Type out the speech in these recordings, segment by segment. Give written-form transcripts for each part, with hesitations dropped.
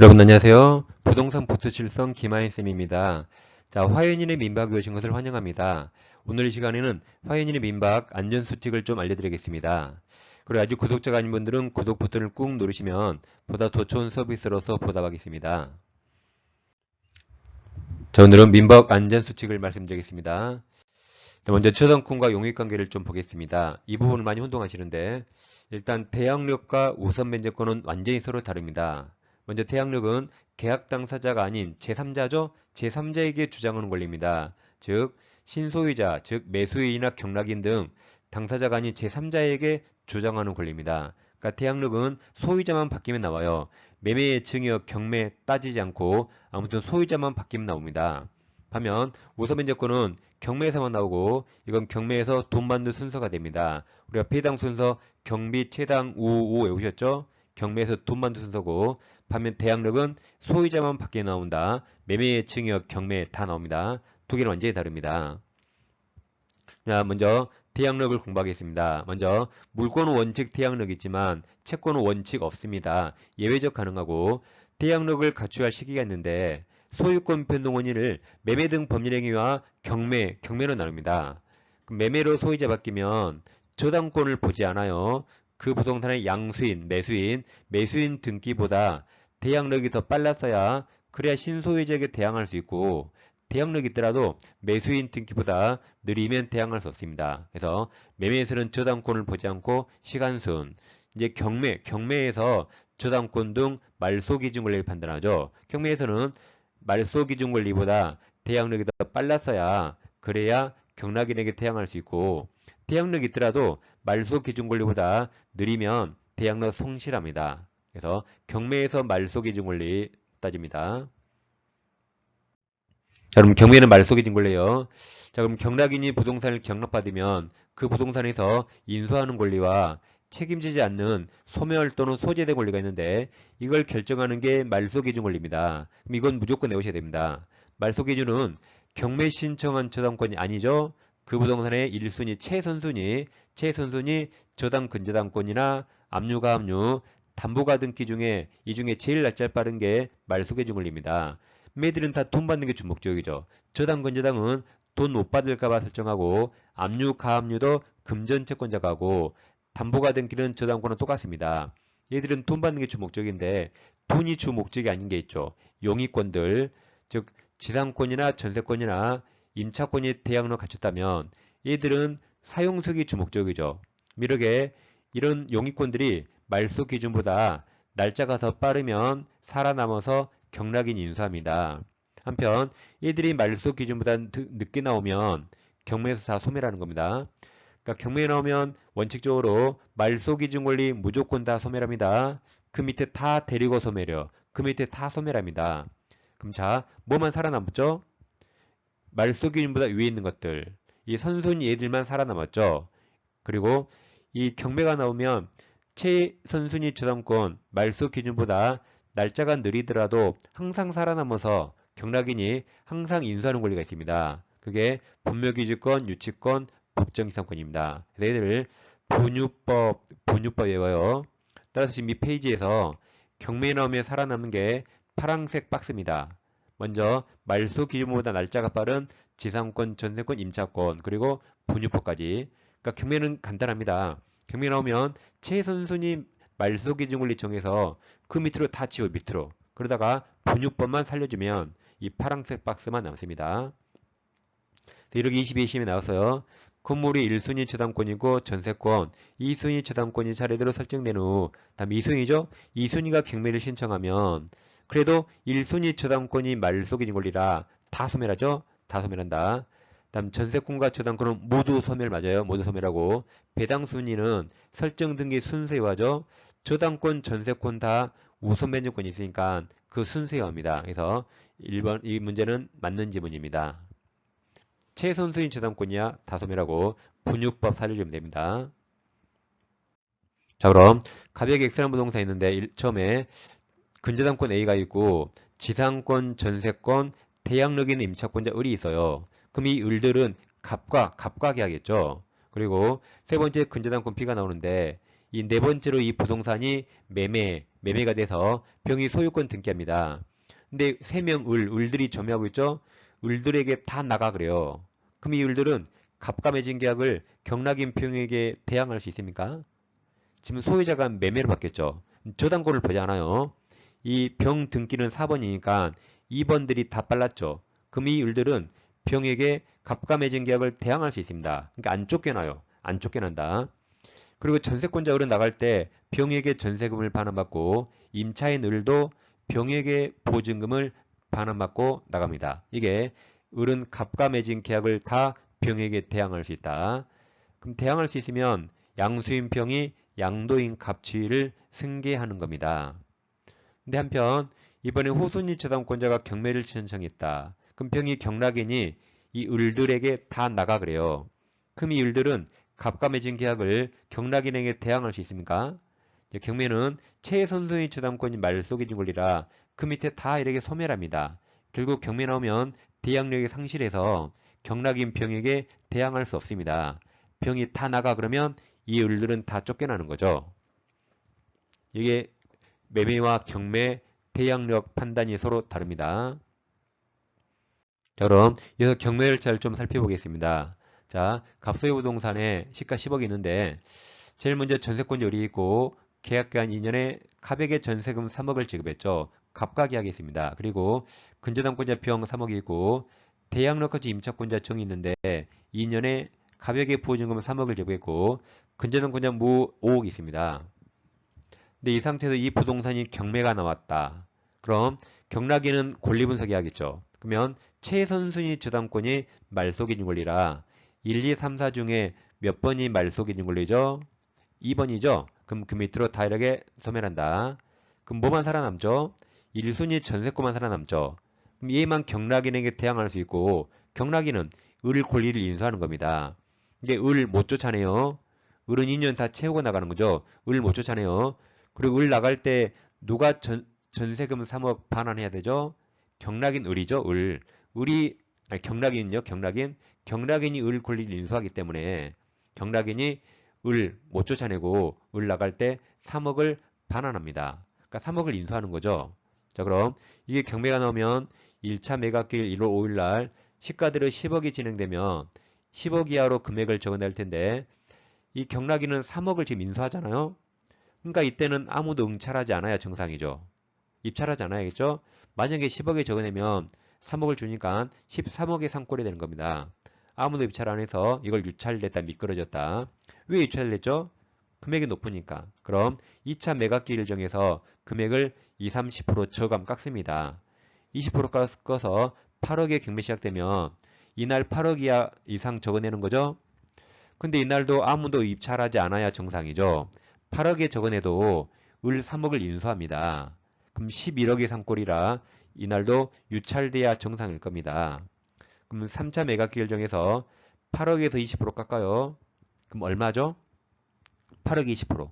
여러분 안녕하세요. 부동산 보트칠성 김하인쌤입니다. 자, 화연인의 민박에 오신 것을 환영합니다. 오늘 이 시간에는 화연인의 민박 안전수칙을 좀 알려드리겠습니다. 그리고 아직 구독자가 아닌 분들은 구독 버튼을 꾹 누르시면 보다 더 좋은 서비스로서 보답하겠습니다. 자, 오늘은 민박 안전수칙을 말씀드리겠습니다. 자, 먼저 초당권과 용익관계를 좀 보겠습니다. 이 부분을 많이 혼동하시는데 일단 태양력과 우선 면제권은 완전히 서로 다릅니다. 먼저 태양력은 계약 당사자가 아닌 제3자죠. 제3자에게 주장하는 권리입니다. 즉 신소유자, 즉 매수인이나 경락인 등 당사자가 아닌 제3자에게 주장하는 권리입니다. 그러니까 태양력은 소유자만 바뀌면 나와요. 매매의 증여, 경매 따지지 않고 아무튼 소유자만 바뀌면 나옵니다. 반면 우선면제권은 경매에서만 나오고 이건 경매에서 돈 받는 순서가 됩니다. 우리가 배당 순서 경비, 채당, 우우 외우셨죠? 경매에서 돈 받는 순서고 반면 대항력은 소유자만 밖에 나온다. 매매, 증여, 경매 다 나옵니다. 두 개는 완전히 다릅니다. 자, 먼저 태양력을 공부하겠습니다. 먼저 물권은 원칙 태양력이 있지만 채권은 원칙 없습니다. 예외적 가능하고 태양력을 갖춰야 할 시기가 있는데 소유권 변동 원인을 매매 등 법률행위와 경매로 나눕니다. 매매로 소유자 바뀌면 저당권을 보지 않아요. 그 부동산의 양수인, 매수인 등기보다 대항력이 더 빨랐어야 그래야 신소유자에게 대항할 수 있고 대항력이 있더라도 매수인 등기보다 느리면 대항할 수 없습니다. 그래서 매매에서는 저당권을 보지 않고 시간순, 이제 경매에서 저당권 등 말소기준 권리를 판단하죠. 경매에서는 말소기준 권리보다 대항력이 더 빨랐어야 그래야 경락인에게 대항할 수 있고 대항력이 있더라도 말소기준 권리보다 느리면 대항력 성실합니다. 그래서 경매에서 말소기준 권리 따집니다. 자, 그럼 경매는 말소기준 권리예요. 자, 그럼 경락인이 부동산을 경락받으면 그 부동산에서 인수하는 권리와 책임지지 않는 소멸 또는 소재된 권리가 있는데 이걸 결정하는 게 말소기준 권리입니다. 그럼 이건 무조건 외우셔야 됩니다. 말소기준은 경매 신청한 저당권이 아니죠. 그 부동산의 1순위 최선순위 저당 근저당권이나 압류가압류, 담보가 등기 중에 이 중에 제일 날짜 빠른 게 말소기준 권리입니다. 매들은 다 돈 받는 게 주목적이죠. 저당 근저당은 돈 못 받을까봐 설정하고 압류 가압류도 금전채권자가 하고 담보가 된 길은 저당권은 똑같습니다. 얘들은 돈 받는 게 주목적인데 돈이 주목적이 아닌 게 있죠. 용의권들 즉 지상권이나 전세권이나 임차권이 대항로 갖췄다면 얘들은 사용석이 주목적이죠. 이렇게 이런 용의권들이 말소 기준보다 날짜가 더 빠르면 살아남아서 경락인 인수합니다. 한편 이들이 말소 기준보다 늦게 나오면 경매에서 다 소멸하는 겁니다. 그러니까 경매에 나오면 원칙적으로 말소 기준 권리 무조건 다 소멸합니다. 그 밑에 다 데리고 소멸해요. 그 밑에 다 소멸합니다. 그럼 자, 뭐만 살아남았죠? 말소 기준보다 위에 있는 것들. 이 선순위 얘들만 살아남았죠. 그리고 이 경매가 나오면 최선순위 저당권 말소 기준보다 날짜가 느리더라도 항상 살아남아서 경락인이 항상 인수하는 권리가 있습니다. 그게 분묘기준권, 유치권, 법정기상권입니다. 그래서 얘들을 분유법 외워요. 따라서 지금 이 페이지에서 경매에 나오면 살아남는 게 파란색 박스입니다. 먼저 말소 기준보다 날짜가 빠른 지상권, 전세권, 임차권, 그리고 분유법까지. 그러니까 경매는 간단합니다. 경매 나오면 최선순위 말소 기준 권리 정해서 그 밑으로 다 지워 밑으로. 그러다가 분유법만 살려주면 이 파란색 박스만 남습니다. 이렇게 22심에 나왔어요. 건물이 1순위 저당권이고 전세권, 2순위 저당권이 차례대로 설정된 후 다음 2순위죠? 2순위가 경매를 신청하면 그래도 1순위 저당권이 말소 기준 권리라 다 소멸하죠? 다 소멸한다. 다음 전세권과 저당권은 모두 소멸 맞아요. 모두 소멸하고 배당 순위는 설정 등기 순서에 하죠. 저당권, 전세권 다 우선 변경권이 있으니까 그 순서에 합니다. 그래서 1번 이 문제는 맞는 지문입니다. 최선수인 저당권이야 다 소멸하고 분유법 살려주면 됩니다. 자, 그럼 가격이 엑스트라 부동산 있는데 처음에 근저당권 A가 있고 지상권, 전세권, 대항력 있는 임차권자 을이 있어요. 그럼 이 을들은 갑과 계약했죠. 그리고 세 번째 근저당권 B가 나오는데 이 네 번째로 이 부동산이 매매가 돼서 병이 소유권 등기합니다. 근데 3명 을들이 점유하고 있죠? 을들에게 다 나가 그래요. 그럼 이 을들은 갑과 매진 계약을 경락인 병에게 대항할 수 있습니까? 지금 소유자가 매매로 바뀌었죠. 저당권을 보지 않아요. 이 병 등기는 4번이니까 2번들이 다 빨랐죠. 그럼 이 을들은 병에게 갑과 매진 계약을 대항할 수 있습니다. 그러니까 안 쫓겨나요. 안 쫓겨난다. 그리고 전세권자 을은 나갈 때 병에게 전세금을 반환받고 임차인 을도 병에게 보증금을 반환받고 나갑니다. 이게 을은 갑과 매진 계약을 다 병에게 대항할 수 있다. 그럼 대항할 수 있으면 양수인 병이 양도인 갑취를 승계하는 겁니다. 근데 한편 이번에 호순이 저당권자가 경매를 신청했다. 그럼 병이 경락이니 이 을들에게 다 나가 그래요. 그럼 이 을들은 갑과 매진 계약을 경락인에게 대항할 수 있습니까? 경매는 최선수의 저당권이 말소기준 권리라 그 밑에 다 이렇게 소멸합니다. 결국 경매 나오면 대항력이 상실해서 경락인 병에게 대항할 수 없습니다. 병이 다 나가 그러면 이 을들은 다 쫓겨나는 거죠. 이게 매매와 경매 대항력 판단이 서로 다릅니다. 자, 그럼 이어서 경매 절차를 좀 살펴보겠습니다. 자, 갑소유 부동산에 시가 10억이 있는데 제일 먼저 전세권 요리 있고 계약기간 2년에 갑에게 전세금 3억을 지급했죠. 갑과 계약했습니다. 그리고 근저당권자 병 3억이 있고 대양로까지 임차권자 정이 있는데 2년에 갑에게 보증금 3억을 지급했고 근저당권자 무 5억이 있습니다. 근데 이 상태에서 이 부동산이 경매가 나왔다. 그럼 경락인은 권리분석이 하겠죠. 그러면 최선순위 저당권이 말소기준 권리라 1, 2, 3, 4 중에 몇 번이 말소기준 권리죠? 2번이죠? 그럼 그 밑으로 다 이렇게 소멸한다. 그럼 뭐만 살아남죠? 1순위 전세권만 살아남죠. 그럼 얘만 경락인에게 대항할 수 있고 경락인은 을 권리를 인수하는 겁니다. 이게 을 못 쫓아내요. 을은 2년 다 채우고 나가는 거죠. 을 못 쫓아내요. 그리고 을 나갈 때 누가 전세금 3억 반환해야 되죠? 경락인 을이죠. 경락인은요. 경락인이 을 권리를 인수하기 때문에 경락인이 을 못 쫓아내고 을 나갈 때 3억을 반환합니다. 그러니까 3억을 인수하는 거죠. 자, 그럼 이게 경매가 나오면 1차 매각기일 1월 5일 날 시가대로 10억이 진행되면 10억 이하로 금액을 적어낼 텐데 이 경락인은 3억을 지금 인수하잖아요. 그러니까 이때는 아무도 응찰하지 않아야 정상이죠. 입찰하지 않아야겠죠? 만약에 10억에 적어내면 3억을 주니까 13억의 상꼴이 되는 겁니다. 아무도 입찰 안 해서 이걸 유찰됐다, 미끄러졌다. 왜 유찰됐죠? 금액이 높으니까. 그럼 2차 매각기를 정해서 금액을 20, 30% 저감 깎습니다. 20% 깎아서 8억에 경매 시작되면 이날 8억 이상 적어내는 거죠? 근데 이날도 아무도 입찰하지 않아야 정상이죠. 8억에 적어내도 을 3억을 인수합니다. 그럼 11억의 상꼴이라 이날도 유찰돼야 정상일 겁니다. 그럼 3차 매각기를 정해서 8억에서 20% 깎아요. 그럼 얼마죠? 8억 20%.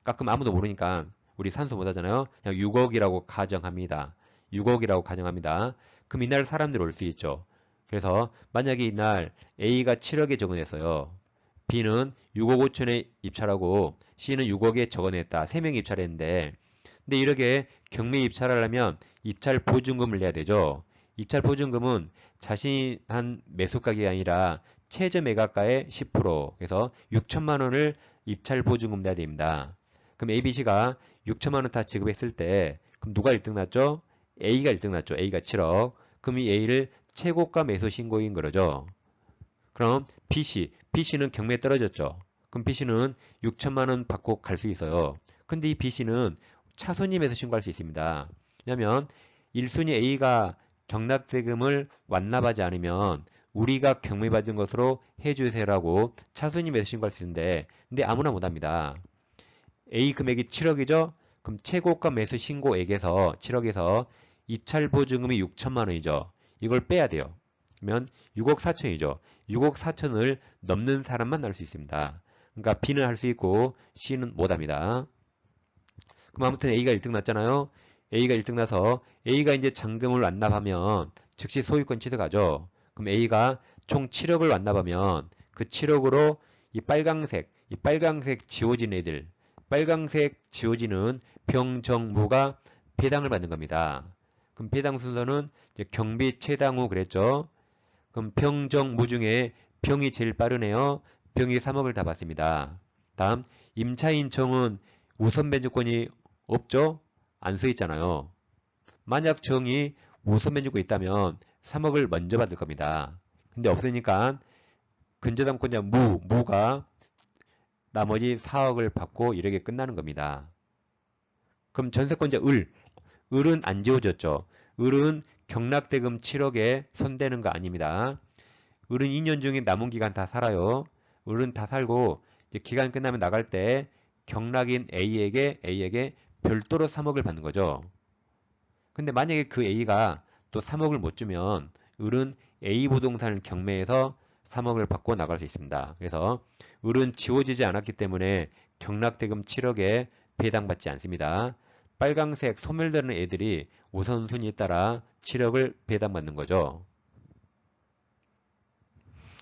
깎으면 아무도 모르니까 우리 산수 못 하잖아요. 그냥 6억이라고 가정합니다. 6억이라고 가정합니다. 그럼 이날 사람들이 올 수 있죠. 그래서 만약에 이날 A가 7억에 적어냈어요. B는 6억 5천에 입찰하고 C는 6억에 적어냈다. 3명이 입찰했는데 근데 이렇게 경매 입찰하려면 입찰 보증금을 내야 되죠. 입찰 보증금은 자신이 한 매수가격이 아니라 최저 매각가의 10%, 그래서 6천만 원을 입찰 보증금 내야 됩니다. 그럼 ABC가 6천만 원 다 지급했을 때 그럼 누가 1등 났죠? A가 1등 났죠. A가 7억. 그럼 이 A를 최고가 매수 신고인 거죠. 그럼 BC는 경매에 떨어졌죠. 그럼 BC는 6천만 원 받고 갈 수 있어요. 근데 이 BC는 차순위 매수 신고할 수 있습니다. 왜냐하면 1순위 A가 경락대금을 완납하지 않으면 우리가 경매받은 것으로 해주세요라고 차순위 매수 신고할 수 있는데 근데 아무나 못합니다. A 금액이 7억이죠? 그럼 최고가 매수 신고액에서 7억에서 입찰 보증금이 6천만 원이죠. 이걸 빼야 돼요. 그러면 6억 4천이죠. 6억 4천을 넘는 사람만 할 수 있습니다. 그러니까 B는 할 수 있고 C는 못합니다. 그럼 아무튼 A가 1등 났잖아요. A가 1등 나서 A가 이제 잔금을 완납하면 즉시 소유권 취득하죠. 그럼 A가 총 7억을 완납하면 그 7억으로 이 빨강색 지워진 애들, 빨강색 지워지는 병정무가 배당을 받는 겁니다. 그럼 배당 순서는 이제 경비 최당후 그랬죠. 그럼 병정무 중에 병이 제일 빠르네요. 병이 3억을 다 받습니다. 다음 임차인정은 우선 변제권이 없죠? 안 써 있잖아요. 만약 정이 우선 변제권이 있다면 3억을 먼저 받을 겁니다. 근데 없으니까 근저당권자 무가 나머지 4억을 받고 이렇게 끝나는 겁니다. 그럼 전세권자 을은 안 지워졌죠. 을은 경락대금 7억에 손대는 거 아닙니다. 을은 2년 중에 남은 기간 다 살아요. 을은 다 살고 이제 기간 끝나면 나갈 때 경락인 A에게 별도로 3억을 받는 거죠. 근데 만약에 그 A가 또 3억을 못 주면 을은 A 부동산을 경매해서 3억을 받고 나갈 수 있습니다. 그래서 을은 지워지지 않았기 때문에 경락대금 7억에 배당받지 않습니다. 빨강색 소멸되는 애들이 우선순위에 따라 7억을 배당받는 거죠.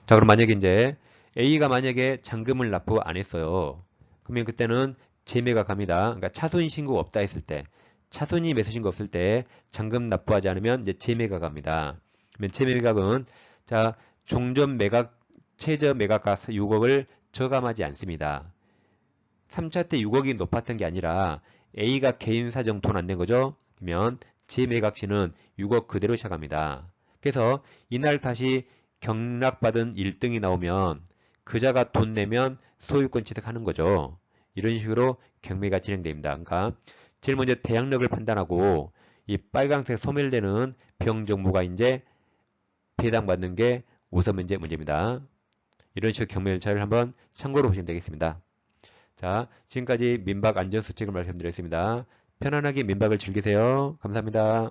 자, 그럼 만약에 이제 A가 만약에 잔금을 납부 안 했어요. 그러면 그때는 재매가 갑니다. 그러니까 차손 신고 없다 했을 때, 차손이 매수 신고 없을 때 잔금 납부하지 않으면 이제 재매가 갑니다. 그러면 재매각은 자, 종전 매각, 최저 매각가 6억을 저감하지 않습니다. 3차 때 6억이 높았던 게 아니라 A가 개인 사정 돈 안 낸 거죠? 그러면 재매각시는 6억 그대로 시작합니다. 그래서 이날 다시 경락받은 1등이 나오면 그자가 돈 내면 소유권 취득하는 거죠. 이런 식으로 경매가 진행됩니다. 그러니까 제일 먼저 대항력을 판단하고 이 빨강색 소멸되는 병정무가 이제 배당받는 게 우선 문제입니다. 이런 식으로 경매 절차를 한번 참고로 보시면 되겠습니다. 자, 지금까지 민박 안전수칙을 말씀드렸습니다. 편안하게 민박을 즐기세요. 감사합니다.